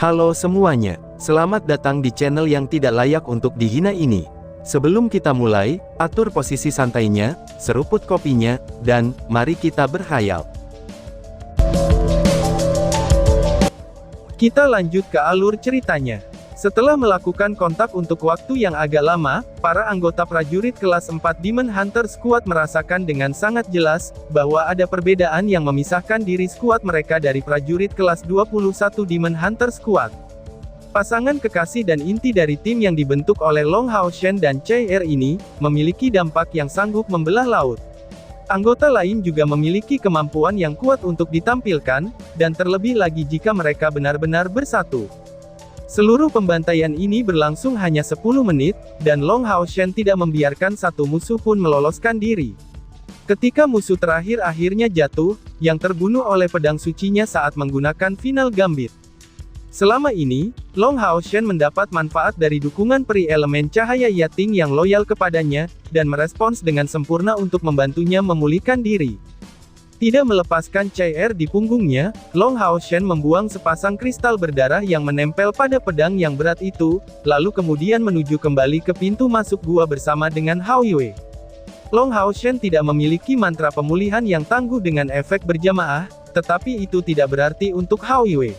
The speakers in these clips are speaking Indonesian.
Halo semuanya, selamat datang di channel yang tidak layak untuk dihina ini. Sebelum kita mulai, atur posisi santainya, seruput kopinya, dan mari kita berkhayal. Kita lanjut ke alur ceritanya. Setelah melakukan kontak untuk waktu yang agak lama, para anggota prajurit kelas 4 Demon Hunter Squad merasakan dengan sangat jelas, bahwa ada perbedaan yang memisahkan diri squad mereka dari prajurit kelas 21 Demon Hunter Squad. Pasangan kekasih dan inti dari tim yang dibentuk oleh Long Hao Shen dan CR ini, memiliki dampak yang sanggup membelah laut. Anggota lain juga memiliki kemampuan yang kuat untuk ditampilkan, dan terlebih lagi jika mereka benar-benar bersatu. Seluruh pembantaian ini berlangsung hanya 10 menit, dan Long Hao Shen tidak membiarkan satu musuh pun meloloskan diri. Ketika musuh terakhir akhirnya jatuh, yang terbunuh oleh pedang sucinya saat menggunakan Final Gambit. Selama ini, Long Hao Shen mendapat manfaat dari dukungan peri elemen cahaya Yating yang loyal kepadanya, dan merespons dengan sempurna untuk membantunya memulihkan diri. Tidak melepaskan CR di punggungnya, Long Hao Shen membuang sepasang kristal berdarah yang menempel pada pedang yang berat itu, lalu kemudian menuju kembali ke pintu masuk gua bersama dengan Hao Yue. Long Hao Shen tidak memiliki mantra pemulihan yang tangguh dengan efek berjamaah, tetapi itu tidak berarti untuk Hao Yue.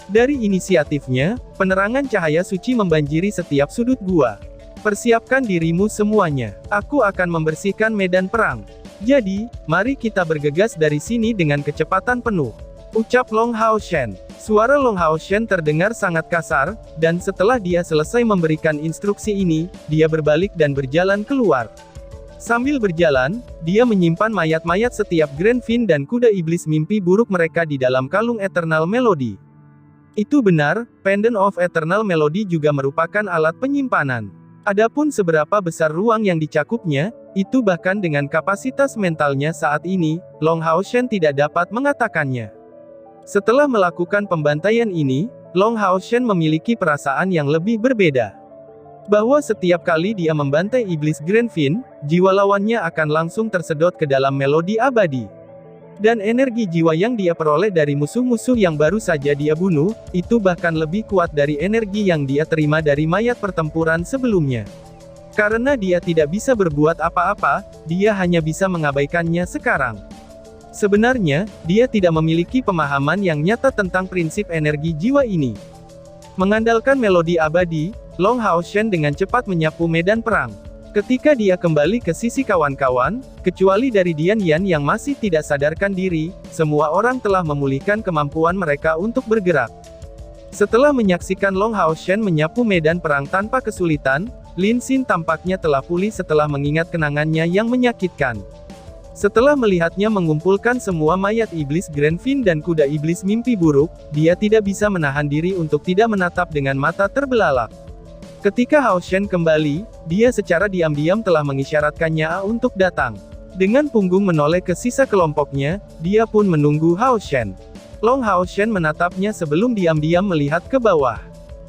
Dari inisiatifnya, penerangan cahaya suci membanjiri setiap sudut gua. Persiapkan dirimu semuanya, aku akan membersihkan medan perang. Jadi, mari kita bergegas dari sini dengan kecepatan penuh. Ucap Long Hao Shen. Suara Long Hao Shen terdengar sangat kasar, dan setelah dia selesai memberikan instruksi ini, dia berbalik dan berjalan keluar. Sambil berjalan, dia menyimpan mayat-mayat setiap Grand Fin dan kuda iblis mimpi buruk mereka di dalam kalung Eternal Melody. Itu benar, Pendant of Eternal Melody juga merupakan alat penyimpanan. Adapun seberapa besar ruang yang dicakupnya, itu bahkan dengan kapasitas mentalnya saat ini, Long Hao Shen tidak dapat mengatakannya. Setelah melakukan pembantaian ini, Long Hao Shen memiliki perasaan yang lebih berbeda. Bahwa setiap kali dia membantai iblis Grand Fin, jiwa lawannya akan langsung tersedot ke dalam melodi abadi. Dan energi jiwa yang dia peroleh dari musuh-musuh yang baru saja dia bunuh, itu bahkan lebih kuat dari energi yang dia terima dari mayat pertempuran sebelumnya. Karena dia tidak bisa berbuat apa-apa, dia hanya bisa mengabaikannya sekarang. Sebenarnya, dia tidak memiliki pemahaman yang nyata tentang prinsip energi jiwa ini. Mengandalkan melodi abadi, Long Hao Shen dengan cepat menyapu medan perang. Ketika dia kembali ke sisi kawan-kawan, kecuali dari Dian Yan yang masih tidak sadarkan diri, semua orang telah memulihkan kemampuan mereka untuk bergerak. Setelah menyaksikan Long Hao Shen menyapu medan perang tanpa kesulitan, Lin Xin tampaknya telah pulih setelah mengingat kenangannya yang menyakitkan. Setelah melihatnya mengumpulkan semua mayat iblis Grand Fin dan kuda iblis mimpi buruk, dia tidak bisa menahan diri untuk tidak menatap dengan mata terbelalak. Ketika Hao Shen kembali, dia secara diam-diam telah mengisyaratkannya untuk datang. Dengan punggung menoleh ke sisa kelompoknya, dia pun menunggu Hao Shen. Long Hao Shen menatapnya sebelum diam-diam melihat ke bawah.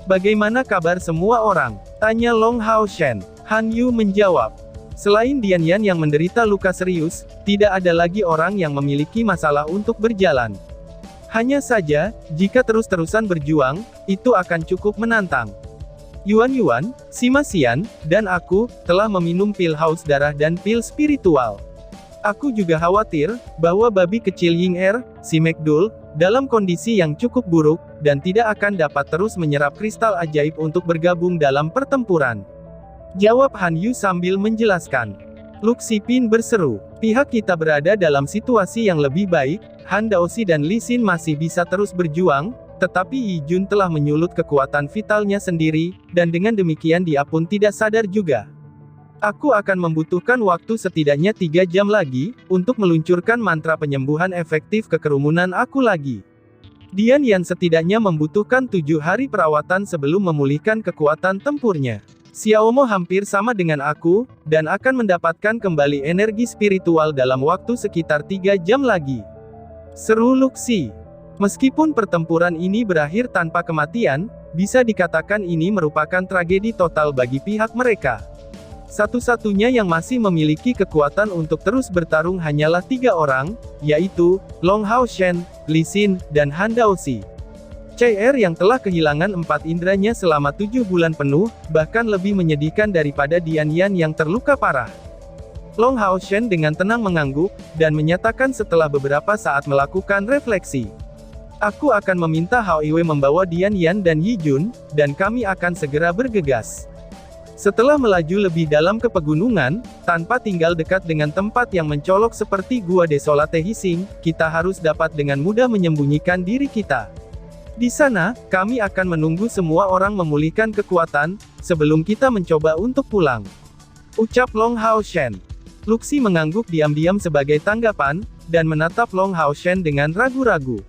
"Bagaimana kabar semua orang?" tanya Long Hao Shen. Han Yu menjawab. Selain Dian Yan yang menderita luka serius, tidak ada lagi orang yang memiliki masalah untuk berjalan. Hanya saja, jika terus-terusan berjuang, itu akan cukup menantang. Yuan, Sima Xian, dan aku, telah meminum pil haus darah dan pil spiritual. Aku juga khawatir, bahwa babi kecil Ying Er, si McDool, dalam kondisi yang cukup buruk, dan tidak akan dapat terus menyerap kristal ajaib untuk bergabung dalam pertempuran. Jawab Han Yu sambil menjelaskan. Luk Xipin berseru, pihak kita berada dalam situasi yang lebih baik, Han Daoxi dan Li Xin masih bisa terus berjuang, tetapi Yi Jun telah menyulut kekuatan vitalnya sendiri, dan dengan demikian dia pun tidak sadar juga. Aku akan membutuhkan waktu setidaknya 3 jam lagi, untuk meluncurkan mantra penyembuhan efektif ke kerumunan aku lagi. Dian Yan setidaknya membutuhkan 7 hari perawatan sebelum memulihkan kekuatan tempurnya. Xiaomo hampir sama dengan aku, dan akan mendapatkan kembali energi spiritual dalam waktu sekitar 3 jam lagi. Seru Luxi. Meskipun pertempuran ini berakhir tanpa kematian, bisa dikatakan ini merupakan tragedi total bagi pihak mereka. Satu-satunya yang masih memiliki kekuatan untuk terus bertarung hanyalah 3 orang, yaitu Long Hao Shen, Li Xin, dan Han Daoxi. CR yang telah kehilangan 4 inderanya selama 7 bulan penuh, bahkan lebih menyedihkan daripada Dian Yan yang terluka parah. Long Hao Shen dengan tenang mengangguk, dan menyatakan setelah beberapa saat melakukan refleksi. Aku akan meminta Hao Iwe membawa Dian Yan dan Yi Jun, dan kami akan segera bergegas. Setelah melaju lebih dalam ke pegunungan, tanpa tinggal dekat dengan tempat yang mencolok seperti Gua Desolate Hissing, kita harus dapat dengan mudah menyembunyikan diri kita. Di sana, kami akan menunggu semua orang memulihkan kekuatan, sebelum kita mencoba untuk pulang. Ucap Long Hao Shen. Luxi mengangguk diam-diam sebagai tanggapan, dan menatap Long Hao Shen dengan ragu-ragu.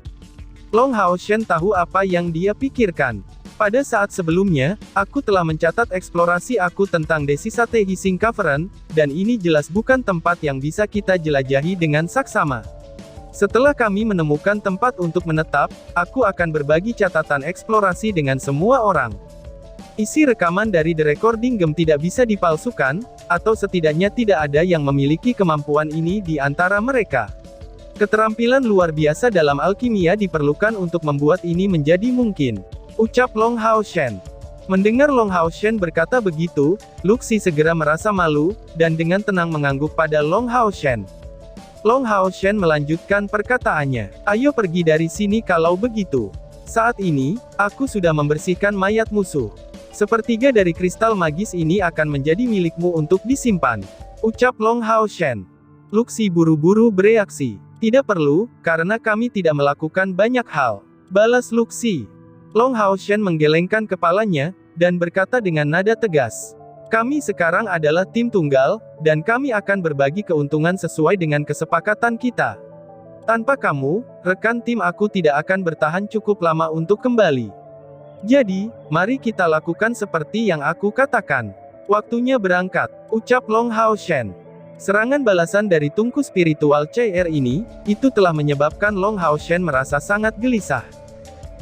Long Hao Shen tahu apa yang dia pikirkan. Pada saat sebelumnya, aku telah mencatat eksplorasi aku tentang Desisate Hissing Cavern, dan ini jelas bukan tempat yang bisa kita jelajahi dengan saksama. Setelah kami menemukan tempat untuk menetap, aku akan berbagi catatan eksplorasi dengan semua orang. Isi rekaman dari The Recording Game tidak bisa dipalsukan, atau setidaknya tidak ada yang memiliki kemampuan ini di antara mereka. Keterampilan luar biasa dalam alkimia diperlukan untuk membuat ini menjadi mungkin. Ucap Long Hao Shen. Mendengar Long Hao Shen berkata begitu, Luxi segera merasa malu, dan dengan tenang mengangguk pada Long Hao Shen. Long Hao Shen melanjutkan perkataannya. Ayo pergi dari sini kalau begitu. Saat ini, aku sudah membersihkan mayat musuh. Sepertiga dari kristal magis ini akan menjadi milikmu untuk disimpan. Ucap Long Hao Shen. Luxi buru-buru bereaksi. Tidak perlu, karena kami tidak melakukan banyak hal. Balas Luxi. Long Hao Shen menggelengkan kepalanya, dan berkata dengan nada tegas. Kami sekarang adalah tim tunggal, dan kami akan berbagi keuntungan sesuai dengan kesepakatan kita. Tanpa kamu, rekan tim aku tidak akan bertahan cukup lama untuk kembali. Jadi, mari kita lakukan seperti yang aku katakan. Waktunya berangkat, ucap Long Hao Shen. Serangan balasan dari tungku spiritual CR ini, itu telah menyebabkan Long Hao Shen merasa sangat gelisah.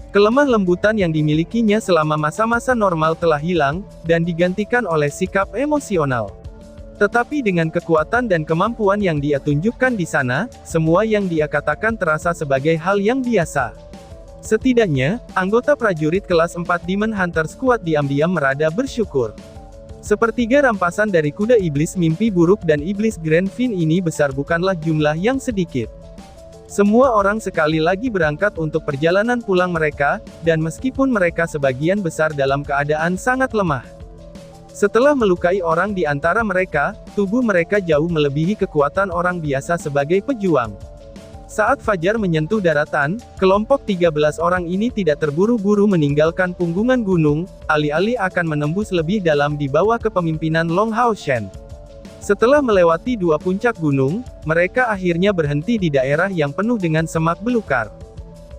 Kelemah lembutan yang dimilikinya selama masa-masa normal telah hilang, dan digantikan oleh sikap emosional. Tetapi dengan kekuatan dan kemampuan yang dia tunjukkan di sana, semua yang dia katakan terasa sebagai hal yang biasa. Setidaknya, anggota prajurit kelas 4 Demon Hunter Squad diam-diam merada bersyukur. Sepertiga rampasan dari kuda iblis mimpi buruk dan iblis Grand Fin ini besar bukanlah jumlah yang sedikit. Semua orang sekali lagi berangkat untuk perjalanan pulang mereka, dan meskipun mereka sebagian besar dalam keadaan sangat lemah. Setelah melukai orang di antara mereka, tubuh mereka jauh melebihi kekuatan orang biasa sebagai pejuang. Saat fajar menyentuh daratan, kelompok 13 orang ini tidak terburu-buru meninggalkan punggungan gunung, alih-alih akan menembus lebih dalam di bawah kepemimpinan Long Hao Shen. Setelah melewati 2 puncak gunung, mereka akhirnya berhenti di daerah yang penuh dengan semak belukar.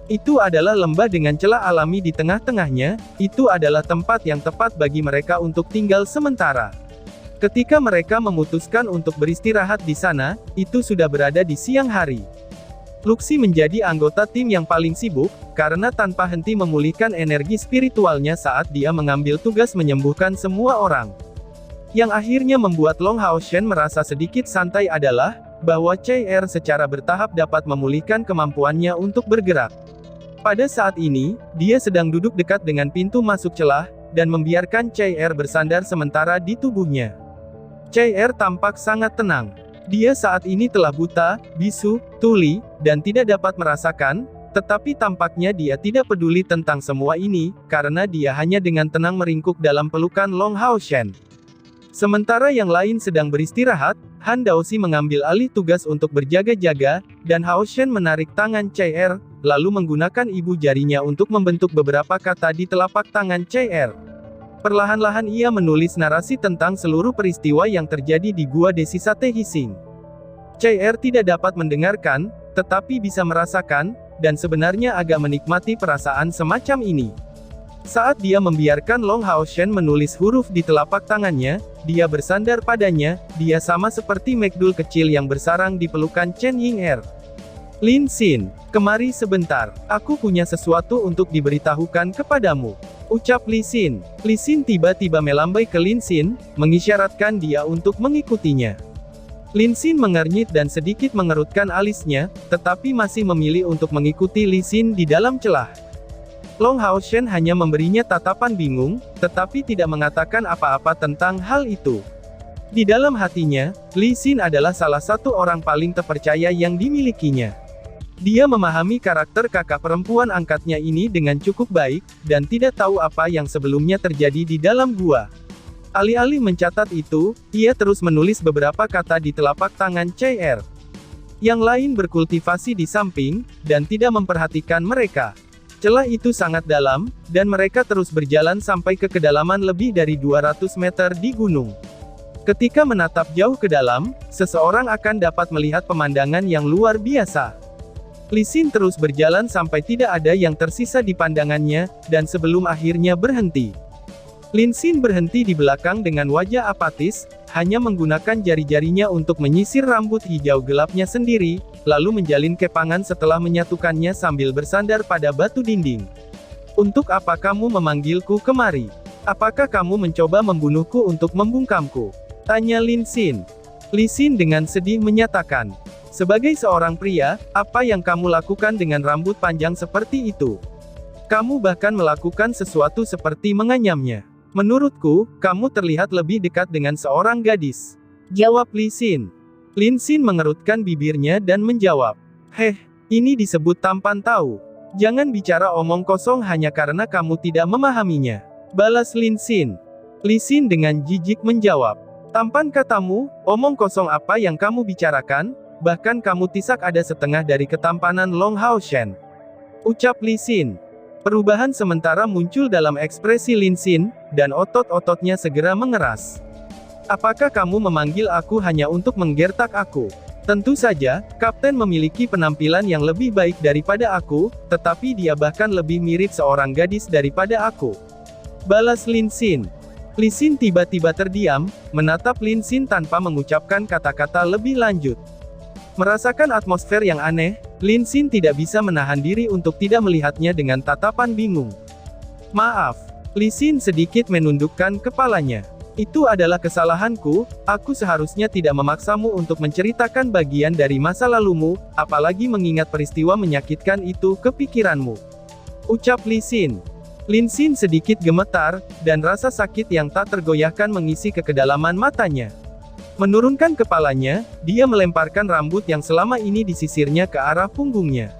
Itu adalah lembah dengan celah alami di tengah-tengahnya, itu adalah tempat yang tepat bagi mereka untuk tinggal sementara. Ketika mereka memutuskan untuk beristirahat di sana, itu sudah berada di siang hari. Luxi menjadi anggota tim yang paling sibuk, karena tanpa henti memulihkan energi spiritualnya saat dia mengambil tugas menyembuhkan semua orang. Yang akhirnya membuat Long Hao Shen merasa sedikit santai adalah, bahwa CR secara bertahap dapat memulihkan kemampuannya untuk bergerak. Pada saat ini, dia sedang duduk dekat dengan pintu masuk celah, dan membiarkan CR bersandar sementara di tubuhnya. CR tampak sangat tenang. Dia saat ini telah buta, bisu, tuli, dan tidak dapat merasakan, tetapi tampaknya dia tidak peduli tentang semua ini, karena dia hanya dengan tenang meringkuk dalam pelukan Long Hao Shen. Sementara yang lain sedang beristirahat, Han Daoxi mengambil alih tugas untuk berjaga-jaga, dan Hao Shen menarik tangan CR, lalu menggunakan ibu jarinya untuk membentuk beberapa kata di telapak tangan CR. Perlahan-lahan ia menulis narasi tentang seluruh peristiwa yang terjadi di Gua Desisate Hissing. CR tidak dapat mendengarkan, tetapi bisa merasakan, dan sebenarnya agak menikmati perasaan semacam ini. Saat dia membiarkan Long Hao Shen menulis huruf di telapak tangannya, dia bersandar padanya, dia sama seperti Magdul kecil yang bersarang di pelukan Chen Ying-er. Lin Xin, kemari sebentar, aku punya sesuatu untuk diberitahukan kepadamu. Ucap Li Xin. Li Xin tiba-tiba melambai ke Lin Xin, mengisyaratkan dia untuk mengikutinya. Lin Xin mengernyit dan sedikit mengerutkan alisnya, tetapi masih memilih untuk mengikuti Li Xin di dalam celah. Long Hao Shen hanya memberinya tatapan bingung, tetapi tidak mengatakan apa-apa tentang hal itu. Di dalam hatinya, Li Xin adalah salah satu orang paling terpercaya yang dimilikinya. Dia memahami karakter kakak perempuan angkatnya ini dengan cukup baik, dan tidak tahu apa yang sebelumnya terjadi di dalam gua. Alih-alih mencatat itu, ia terus menulis beberapa kata di telapak tangan CR. Yang lain berkultivasi di samping, dan tidak memperhatikan mereka. Celah itu sangat dalam, dan mereka terus berjalan sampai ke kedalaman lebih dari 200 meter di gunung. Ketika menatap jauh ke dalam, seseorang akan dapat melihat pemandangan yang luar biasa. Li Xin terus berjalan sampai tidak ada yang tersisa di pandangannya, dan sebelum akhirnya berhenti. Lin Xin berhenti di belakang dengan wajah apatis, hanya menggunakan jari-jarinya untuk menyisir rambut hijau gelapnya sendiri, lalu menjalin kepangan setelah menyatukannya sambil bersandar pada batu dinding. "Untuk apa kamu memanggilku kemari? Apakah kamu mencoba membunuhku untuk membungkamku?" tanya Lin Xin. Li Xin dengan sedih menyatakan, "Sebagai seorang pria, apa yang kamu lakukan dengan rambut panjang seperti itu? Kamu bahkan melakukan sesuatu seperti menganyamnya. Menurutku, kamu terlihat lebih dekat dengan seorang gadis," jawab Li Xin. Lin Xin mengerutkan bibirnya dan menjawab, ini disebut tampan tahu. Jangan bicara omong kosong hanya karena kamu tidak memahaminya," balas Lin Xin. Li Xin dengan jijik menjawab, "Tampan katamu, omong kosong apa yang kamu bicarakan? Bahkan kamu tisak ada setengah dari ketampanan Long Hao Shen," ucap Li Xin. Perubahan sementara muncul dalam ekspresi Lin Xin, dan otot-ototnya segera mengeras. "Apakah kamu memanggil aku hanya untuk menggertak aku? Tentu saja, Kapten memiliki penampilan yang lebih baik daripada aku, tetapi dia bahkan lebih mirip seorang gadis daripada aku," balas Lin Xin. Li Xin tiba-tiba terdiam, menatap Lin Xin tanpa mengucapkan kata-kata lebih lanjut. Merasakan atmosfer yang aneh, Lin Xin tidak bisa menahan diri untuk tidak melihatnya dengan tatapan bingung. "Maaf." Li Xin sedikit menundukkan kepalanya. "Itu adalah kesalahanku, aku seharusnya tidak memaksamu untuk menceritakan bagian dari masa lalumu, apalagi mengingat peristiwa menyakitkan itu ke pikiranmu," ucap Li Xin. Lin Xin sedikit gemetar, dan rasa sakit yang tak tergoyahkan mengisi ke kedalaman matanya. Menurunkan kepalanya, dia melemparkan rambut yang selama ini disisirnya ke arah punggungnya.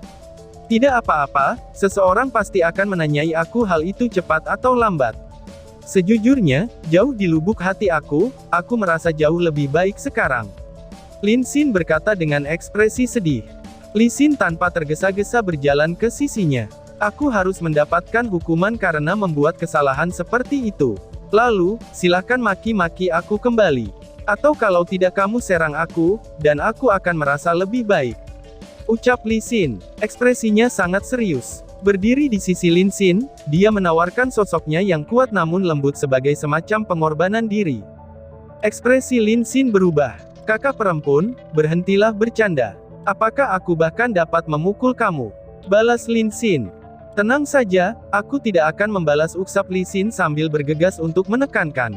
"Tidak apa-apa, seseorang pasti akan menanyai aku hal itu cepat atau lambat. Sejujurnya, jauh di lubuk hati aku merasa jauh lebih baik sekarang," Lin Xin berkata dengan ekspresi sedih. Li Xin tanpa tergesa-gesa berjalan ke sisinya. "Aku harus mendapatkan hukuman karena membuat kesalahan seperti itu. Lalu, silakan maki-maki aku kembali. Atau kalau tidak kamu serang aku, dan aku akan merasa lebih baik," ucap Li Xin. Ekspresinya sangat serius. Berdiri di sisi Lin Xin, dia menawarkan sosoknya yang kuat namun lembut sebagai semacam pengorbanan diri. Ekspresi Lin Xin berubah. "Kakak perempuan, berhentilah bercanda. Apakah aku bahkan dapat memukul kamu?" balas Lin Xin. "Tenang saja, aku tidak akan membalas," ucap Li Xin sambil bergegas untuk menekankan.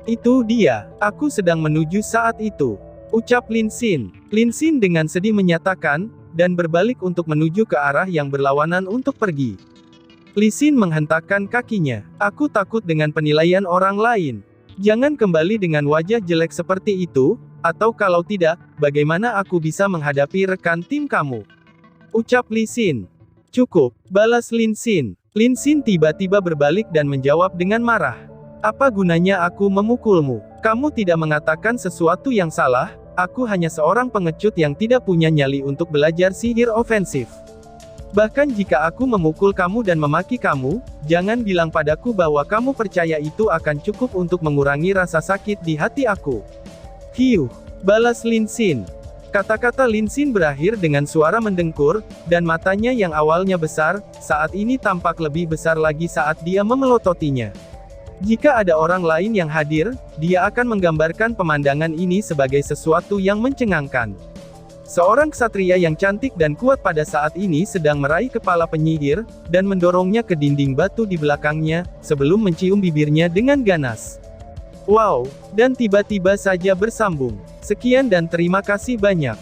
"Itu dia, aku sedang menuju saat itu," ucap Lin Xin. Lin Xin dengan sedih menyatakan, dan berbalik untuk menuju ke arah yang berlawanan untuk pergi. Li Xin menghentakkan kakinya. "Aku takut dengan penilaian orang lain. Jangan kembali dengan wajah jelek seperti itu, atau kalau tidak, bagaimana aku bisa menghadapi rekan tim kamu?" ucap Li Xin. "Cukup," balas Lin Xin. Lin Xin tiba-tiba berbalik dan menjawab dengan marah. "Apa gunanya aku memukulmu? Kamu tidak mengatakan sesuatu yang salah, aku hanya seorang pengecut yang tidak punya nyali untuk belajar sihir ofensif. Bahkan jika aku memukul kamu dan memaki kamu, jangan bilang padaku bahwa kamu percaya itu akan cukup untuk mengurangi rasa sakit di hati aku." "Hiuh," balas Lin Xin. Kata-kata Lin Xin berakhir dengan suara mendengkur, dan matanya yang awalnya besar, saat ini tampak lebih besar lagi saat dia memelototinya. Jika ada orang lain yang hadir, dia akan menggambarkan pemandangan ini sebagai sesuatu yang mencengangkan. Seorang ksatria yang cantik dan kuat pada saat ini sedang meraih kepala penyihir, dan mendorongnya ke dinding batu di belakangnya, sebelum mencium bibirnya dengan ganas. Wow, dan tiba-tiba saja bersambung. Sekian dan terima kasih banyak.